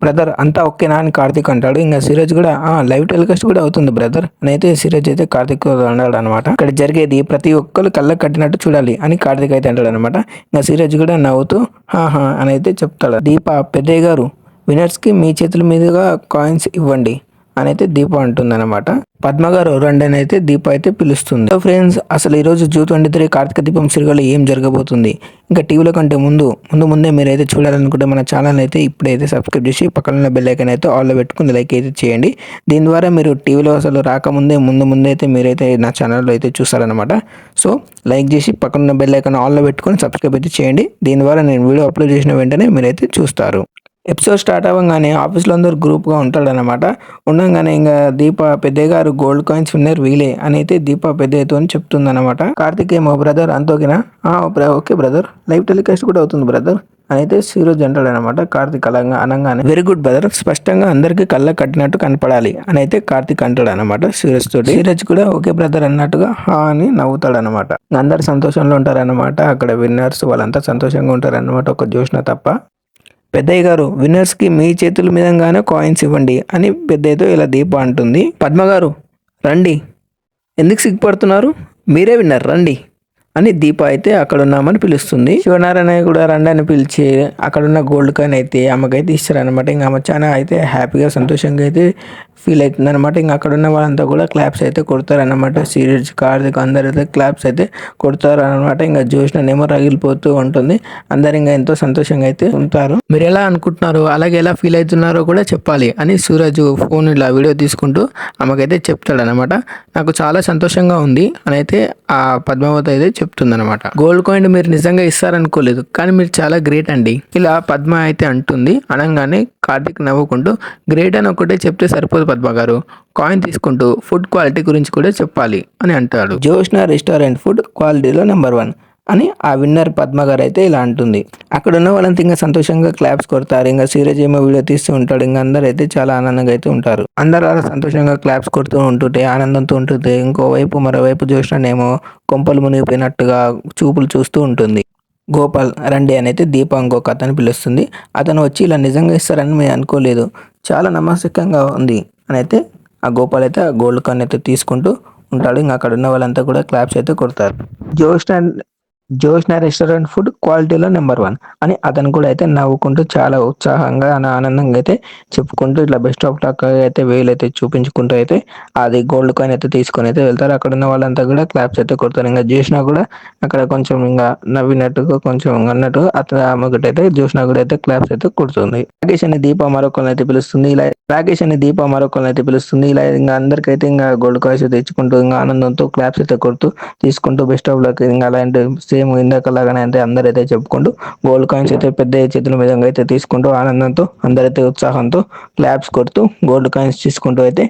Brother అంతా ఓకేనా అని కార్తీక్ అంటాడు. ఇంకా సిరాజ్ కూడా లైవ్ టెలికాస్ట్ కూడా అవుతుంది బ్రదర్ అని అయితే సిరాజ్ అయితే కార్తీక్ అన్నాడు అనమాట. ఇక్కడ జరిగేది ప్రతి ఒక్కరు కళ్ళకు కట్టినట్టు చూడాలి అని కార్తీక్ అయితే అంటాడు అనమాట. ఇంకా సిరాజ్ కూడా నవ్వుతూ హాహా అని అయితే చెప్తాడు. దీప పెద్దయ్య గారు వినర్స్ కి మీ చేతుల మీదుగా కాయిన్స్ ఇవ్వండి అని అయితే దీప అంటుందన్నమాట. పద్మ గారు రండి అని అయితే దీప అయితే పిలుస్తుంది. సో ఫ్రెండ్స్, అసలు ఈ రోజు జూన్ 23 కార్తీక దీపం సీరియల్ ఏం జరగబోతుంది, ఇంకా టీవీలో కంటే ముందే మీరైతే చూడాలనుకుంటే మన ఛానల్ అయితే ఇప్పుడైతే సబ్స్క్రైబ్ చేసి పక్కన బెల్ ఐకాన్ అయితే ఆల్లో పెట్టుకుని లైక్ అయితే చేయండి. దీని ద్వారా మీరు టీవీలో అసలు రాకముందే ముందు అయితే మీరైతే నా ఛానల్లో అయితే చూస్తారనమాట. సో లైక్ చేసి పక్కన బెల్ ఐకాన్ ఆల్లో పెట్టుకొని సబ్స్క్రైబ్ అయితే చేయండి. దీని ద్వారా నేను వీడియో అప్లోడ్ చేసిన వెంటనే మీరైతే చూస్తారు. ఎపిసోడ్ స్టార్ట్ అవ్వగానే ఆఫీస్లో అందరూ గ్రూప్గా ఉంటాడనమాట. ఉండగానే ఇంకా దీప పెద్దయ్య గారు గోల్డ్ కాయిన్స్ విన్నర్ వీలే అని అయితే దీప పెద్దయ్యతో అని చెప్తుందన్నమాట. కార్తిక్ ఏమో బ్రదర్ అంతోకేనా, ఓకే బ్రదర్, లైవ్ టెలికాస్ట్ కూడా అవుతుంది బ్రదర్ అని అయితే సీరోజ్ అంటాడనమాట. కార్తిక్ అనగానే వెరీ గుడ్ బ్రదర్, స్పష్టంగా అందరికి కళ్ళ కట్టినట్టు కనపడాలి అని అయితే కార్తిక్ అంటాడు అనమాట సీరోజ్ తోటి. సీరోజ్ కూడా ఓకే బ్రదర్ అన్నట్టుగా అని నవ్వుతాడనమాట. అందరు సంతోషంలో ఉంటారనమాట. అక్కడ విన్నర్స్ వాళ్ళంతా సంతోషంగా ఉంటారనమాట, ఒక జోష్న తప్ప. పెద్దయ్య గారు విన్నర్స్ కి మీ చేతుల మీదంగానే కాయిన్స్ ఇవ్వండి అని పెద్దయ్యతో ఇలా దీప అంటుంది. పద్మ గారు రండి, ఎందుకు సిగ్గుపడుతున్నారు, మీరే విన్నర్ రండి అని దీప అయితే అక్కడ ఉన్నామని పిలుస్తుంది. శివనారాయణ కూడా రండి అని పిలిచి అక్కడున్న గోల్డ్ కాయిన్ అయితే ఆమెకైతే ఇస్తారనమాట. ఇంకా ఆమె చాలా అయితే హ్యాపీగా సంతోషంగా అయితే ఫీల్ అవుతుంది అనమాట. ఇంకా అక్కడ ఉన్న వాళ్ళంతా కూడా క్లాప్స్ అయితే కొడతారనమాట. సీరియస్ కార్తిక్ అందరు అయితే క్లాప్స్ అయితే కొడతారు అనమాట. ఇంకా జోష్నేమో రగిలిపోతూ ఉంటుంది. అందరు ఇంకా ఎంతో సంతోషంగా అయితే ఉంటారు. మీరు ఎలా అనుకుంటున్నారు, అలాగే ఎలా ఫీల్ అవుతున్నారో కూడా చెప్పాలి అని సూరజ్ ఫోన్ ఇలా వీడియో తీసుకుంటూ ఆమెకైతే చెప్తాడనమాట. నాకు చాలా సంతోషంగా ఉంది అని అయితే ఆ పద్మావతి అయితే చెప్తుందనమాట. గోల్డ్ కాయిన్ మీరు నిజంగా ఇస్తారనుకోలేదు, కానీ మీరు చాలా గ్రేట్ అండి ఇలా పద్మ అయితే అంటుంది. అనగానే కార్తిక్ నవ్వుకుంటూ గ్రేట్ అని ఒకటే చెప్తే సరిపోదు పద్మ గారు, కాయిన్ తీసుకుంటూ ఫుడ్ క్వాలిటీ గురించి కూడా చెప్పాలి అని అంటాడు. జోష్న రెస్టారెంట్ ఫుడ్ క్వాలిటీలో నెంబర్ 1 అని ఆ విన్నర్ పద్మ గారు అయితే ఇలా అంటుంది. అక్కడ ఉన్న వాళ్ళంతా ఇంకా సంతోషంగా క్లాప్స్ కొడతారు. ఇంకా సీరియస్ ఏమో వీడియో తీస్తూ ఉంటాడు. ఇంకా అందరూ అయితే చాలా ఆనందంగా అయితే ఉంటారు. అందరూ అలా సంతోషంగా క్లాప్స్ కొడుతూ ఉంటుంటే ఆనందంతో ఉంటుంది. మరోవైపు జోష్నేమో కొంపలు మునిగిపోయినట్టుగా చూపులు చూస్తూ ఉంటుంది. గోపాల్ రండి అని అయితే దీప ఇంకొక అతను పిలుస్తుంది. అతను వచ్చి ఇలా నిజంగా ఇస్తారని మేము అనుకోలేదు, చాలా నమ్మకంగా ఉంది అని అయితే ఆ గోపాల్ అయితే ఆ గోల్డ్ కాయిన్ అయితే తీసుకుంటూ ఉంటాడు. ఇంకా అక్కడ ఉన్న వాళ్ళంతా కూడా క్లాప్స్ అయితే కొడతారు. జోష్న రెస్టారెంట్ ఫుడ్ క్వాలిటీలో నెంబర్ 1 అని అతను కూడా అయితే నవ్వుకుంటూ చాలా ఉత్సాహంగా ఆనందంగా అయితే చెప్పుకుంటూ ఇట్లా బెస్ట్ ఆఫ్ లక్ అయితే వేలు అయితే చూపించుకుంటూ అయితే అది గోల్డ్ కాయిన్ అయితే తీసుకొని అయితే వెళ్తారు. అక్కడ ఉన్న వాళ్ళంతా కూడా క్లాప్స్ అయితే కొడతారు. ఇంకా జోష్న కూడా అక్కడ కొంచెం ఇంకా నవ్వినట్టుగా కొంచెం అన్నట్టు అతను ఆమెకైతే జోష్న కూడా అయితే క్లాప్స్ అయితే కొడుతుంది. రాకేష్ అని దీప మరొకరిని అయితే పిలుస్తుంది. ఇలా ఇంకా అందరికైతే ఇంకా గోల్డ్ కాయిన్స్ తెచ్చుకుంటూ ఇంకా ఆనందంతో క్లాప్స్ అయితే కొడుతూ తీసుకుంటూ బెస్ట్ ఆఫ్ లక్ ఇంకా అలాంటి సేమ్ ఇందాకలాగానే అయితే అందరైతే చెప్పుకుంటూ గోల్డ్ కాయిన్స్ అయితే పెద్ద చేతుల మీద అయితే తీసుకుంటూ ఆనందంతో అందరైతే ఉత్సాహంతో క్లాప్స్ కొడుతూ గోల్డ్ కాయిన్స్ తీసుకుంటూ అయితే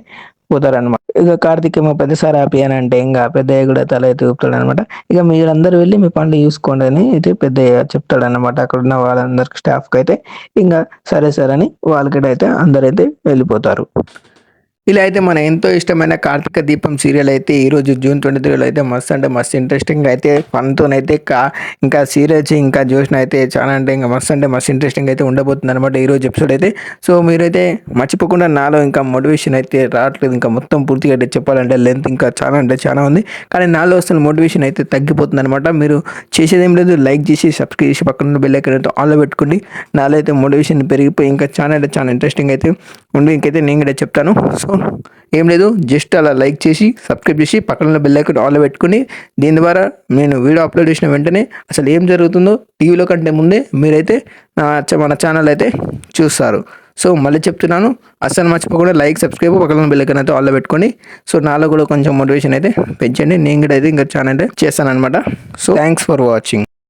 పోతారనమాట. ఇక కార్తిక్ ఏమో పెద్దసారి హ్యాపీ అని అంటే ఇంకా పెద్దయ్య కూడా తల అయితే ఊపుతాడు అనమాట. ఇక మీరందరూ వెళ్ళి మీ పనులు చూసుకోండి అని అయితే పెద్దయ్య చెప్తాడనమాట. అక్కడ ఉన్న వాళ్ళందరికి స్టాఫ్కి అయితే ఇంకా సరే అని వాళ్ళకైతే అందరైతే వెళ్ళిపోతారు. ఇలా అయితే మన ఎంతో ఇష్టమైన కార్తీక దీపం సీరియల్ అయితే ఈరోజు జూన్ 23లో అయితే మస్తు అంటే మస్తు ఇంట్రెస్టింగ్ అయితే ఫన్తోనైతే ఇంకా సీరియల్స్ ఇంకా జోష్న అయితే చాలా అంటే ఇంకా మస్తు ఇంట్రెస్టింగ్ అయితే ఉండబోతుంది అనమాట ఈరోజు ఎపిసోడ్ అయితే. సో మీరైతే మర్చిపోకుండా, నాలో ఇంకా మోటివేషన్ అయితే రావట్లేదు, ఇంకా మొత్తం పూర్తిగా అయితే చెప్పాలంటే లెంత్ ఇంకా చాలా ఉంది, కానీ నాలో అసలు మోటివేషన్ అయితే తగ్గిపోతుంది అనమాట. మీరు చేసేదేం లేదు, లైక్ చేసి సబ్స్క్రైబ్ చేసి పక్కన బెల్ ఐకాన్ అయితే ఆన్లో పెట్టుకోండి. నాలో అయితే మోటివేషన్ పెరిగిపోయి ఇంకా చాలా ఇంట్రెస్టింగ్ అయితే ఉండి ఇంకైతే నేను కూడా చెప్తాను. సో ఏం లేదు, జస్ట్ అలా లైక్ చేసి సబ్స్క్రైబ్ చేసి పక్కన బెల్ ఐకాన్ ఆన్లో పెట్టుకుని దీని ద్వారా నేను వీడియో అప్లోడ్ చేసిన వెంటనే అసలు ఏం జరుగుతుందో టీవీలో కంటే ముందే మీరైతే మన ఛానల్ అయితే చూస్తారు. సో మళ్ళీ చెప్తున్నాను, అసలు మర్చిపోకుండా లైక్ సబ్స్క్రైబ్ పక్కన బెల్ ఐకాన్ అయితే ఆన్లో పెట్టుకొని సో నాలో కూడా కొంచెం మోటివేషన్ అయితే పెంచండి. నేను కూడా అయితే ఇంకా ఛానల్ అయితే చేస్తాను అనమాట. So thanks for watching.